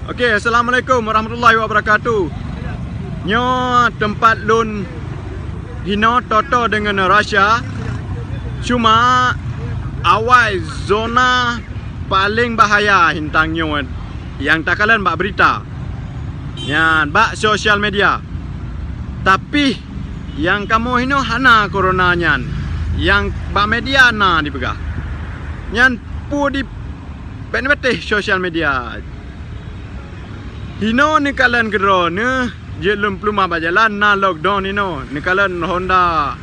Okey, Assalamualaikum warahmatullahi wabarakatuh. Nyo tempat lun hino toto dengan Russia. Cuma awal zona paling bahaya hintang nyo yang takalan bak berita. Yan bak sosial media. Tapi yang kamu hino hana corona nyan. Yang bak media na dipegah. Nyan pu di benbetih sosial media. Hino ni kalan kedro ne je lum pluma bajalan na lockdown hino. Ni kalan Honda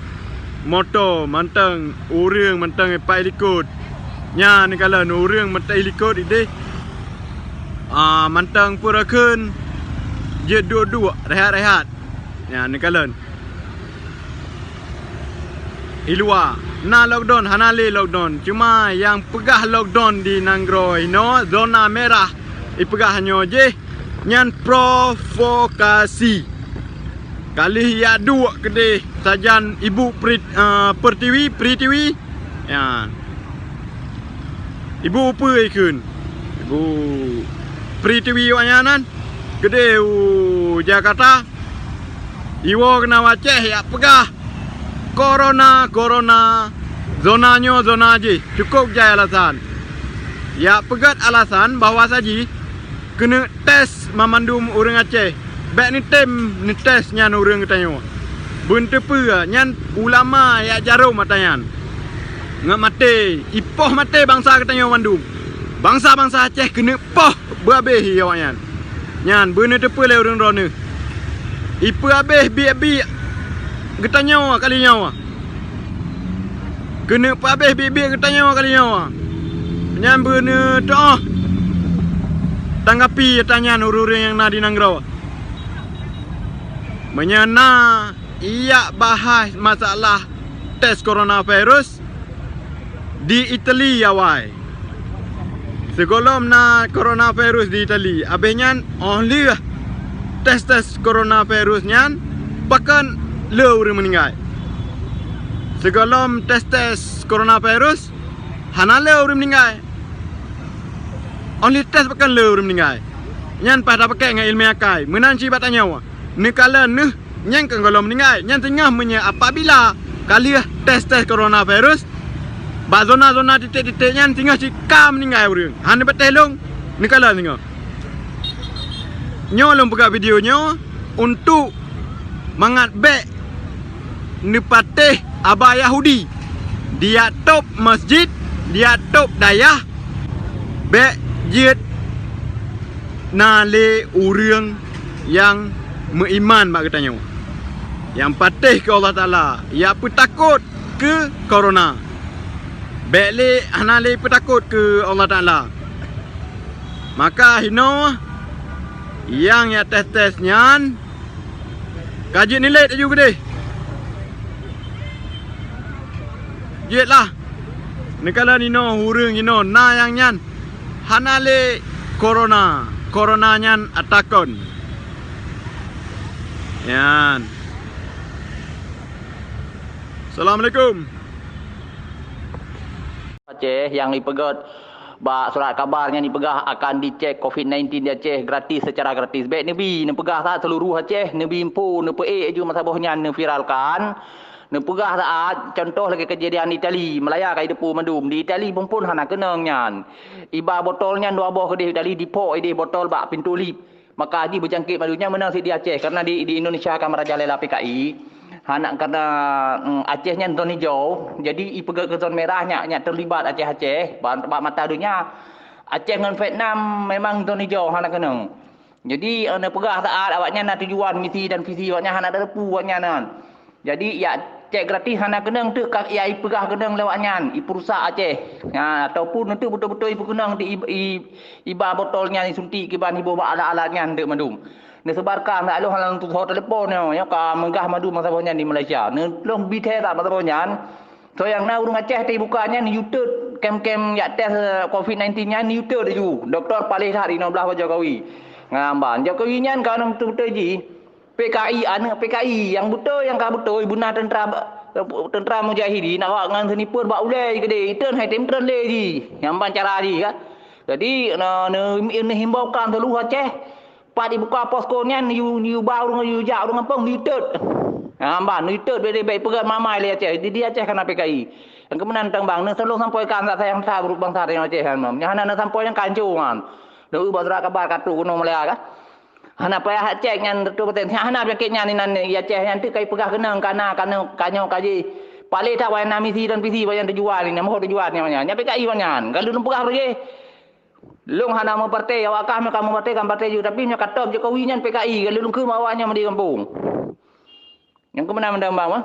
moto mantang urang mantang pai likut. Nya ni kalan urang mantang likut ide. Mantang purakeun je dua-dua rehat-rehat. Ya ni kalan. Ilua na lockdown hanale lockdown. Cuma yang pegah lockdown di Nanggro hino zona merah ipegah hanyo je nyan provokasi. Kali ya dua kedeh sajan ibu Pertiwi ya. Ibu apa ikun? Ibu Pertiwi wanyanan kedeh Jakarta. Iwo kena waceh ya pegah corona zonanyo zona je cukup jaya alasan. Ya pegat alasan bahawa saji kena tes memandum orang Aceh. Baik ni ni tes nyan orang katanya. Bunte apa nyan ulama ya jarum katanya. Ngak mati, ipoh mati bangsa katanya mandum. Bangsa-bangsa Aceh kena poh berhabis awaknya. Nyan bener tepa le orang rona. Ipo habis bi katanya kali nyawa. Kena habis bi katanya kali nyawa. Nyan bener doh. Tanggapi tanyaan urang yang na di Nanggro. Menyana ia bahas masalah tes coronavirus di Itali awal. Sebelum na coronavirus di Itali, abehnya only tes coronavirus nyan bahkan le orang meninggal. Sebelum tes coronavirus hana le orang meninggal. Only test pakai le orang meninggal. Nyan pada pakai dengan ilmu akai. Menanci batanya wa. Ni kala ne nyan kan kalau meninggal. Nyan tengah punya apabila kali tes coronavirus ba zona titik-titik nyan tengah cika meninggal orang. Han betul long. Ni kala tengah. Nyo long buka videonya untuk mangat back ni patih abah Yahudi. Dia top masjid, dia top dayah. Back jid nale urang yang beriman mak katanya. Yang patih ke Allah Taala, ia pun takut ke corona. Baikle hanale pun takut ke Allah Taala. Maka hino yang ya tes nyan kaji nilai tak juga deh. Jitlah. Nekala nino urang hino na yang nyan hanale corona nyan atakon. Yan. Assalamualaikum. Aceh yang dipegat surat kabarnya dipegah akan dicek COVID-19 di Aceh gratis secara gratis. Baik Nabi pegah tak seluruh Aceh, Nabi impu nepe juga masabahnya viralkan. Nepegah saat contoh lagi kejadian di Itali, Melaya kai depu mandum. Di Itali pun hana kenang nyan. Iba botolnya dua boh ke di Itali dipok ide botol bak pintu lip. Maka haji berjangkit madunya menang si di Aceh karena di Indonesia akan merajalela PKI. Hanak karena Acehnya zon hijau, jadi ipegah ke zon merahnya terlibat Aceh bak mata dunia. Aceh dengan Vietnam memang zon hijau hana kenang. Jadi nepegah saat awaknya nak tujuan misi dan visi awaknya hana ada depu awaknya nan. Jadi ya cek gratis hana kenang tu ya ipegah kenang lewatnya ipurusak Aceh. Ya ataupun nanti betul-betul ipu kenang di iba botolnya disuntik ke ban ibu ala-alanya ndek mandum. Ne sebarkan dak aloh halang tu telefon ya ka menggah madu masabahnya di Malaysia. Ne long bithe tak masabahnya. So yang na urang Aceh ti bukanya ni YouTube kem ya tes COVID-19 nya ni YouTube tu. Doktor Palih hari 16 Jokowi. Ngamban Jokowi nya kan betul-betul ji PKI yang betul yang ka betul ibuna tentera mujahidin awak ngan seni pun bak ulai gede iten hai tem tren le ji yang ban cara ji ka Jadi ne himbaukan seluruh Aceh pak dibuka posko ni you bau dengan you jak dengan pun nitet. Hamba nitet baik pegat mamai le Aceh. Di Aceh kena PKI. Yang kemudian tang bang ne selalu sampaikan tak sayang sa bangsa yang Aceh kan. Yang hana sampai yang kancuan. Ne ubah surat kabar katu kuno Malaya kan. Hana payah Aceh ngan tu betul. Hana penyakit nyan nan Aceh yang tu kai pegah kena kanyo kaji. Pale tak wayan misi dan visi wayan terjual ni. Mau terjual ni banyak. Nya PKI banyak. Kalau lu pegah lagi. Long hana mau partai awak kah kamu partai kan partai juga tapi nya katom Jokowi nyan PKI kalau lu ke awaknya di kampung. Yang kemenang mendambang mah.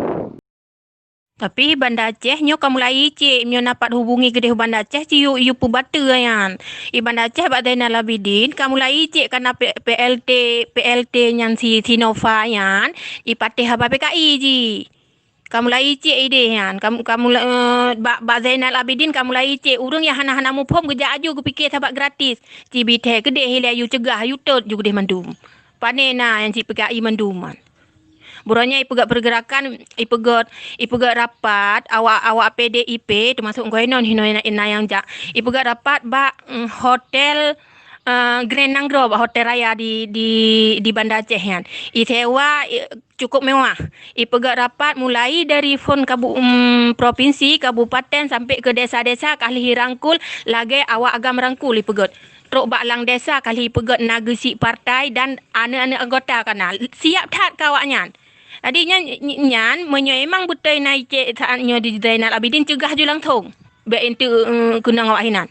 Tapi Banda Aceh nyo kamu lai cik nyo dapat hubungi ke dia Banda Aceh ciu iu pubata yan. I Banda Aceh Pak Zainal Abidin kamu lai cik karena PLT nyan si Sinova yan i patih apa PKI ji. Kamu lai cik ide yan. Kamu Pak Zainal Abidin kamu lai cik urang yang hana-hana mu pom kerja aju ku fikir sahabat gratis. Ci bithe gede hilai yu cegah yu tot yu gede mandum. Panena yang cik PKI manduman. Burannya ipegat pergerakan ipegat rapat awak PDIP termasuk Goinon hino yang jak ipegat rapat hotel Grand Nanggro hotel raya di Banda Aceh kan. Sewa cukup mewah. Ipegat rapat mulai dari fon provinsi, kabupaten sampai ke desa-desa kali rangkul lagi awak agam rangkul ipegat. Truk baklang desa kali ipegat nagesi partai dan anak-anak anggota kana. Siap tat kawaknya. Jadi nyan emang betul naik cek saatnya di Zainal Abidin cegah je langsung. Baik itu kena ngawak hinan.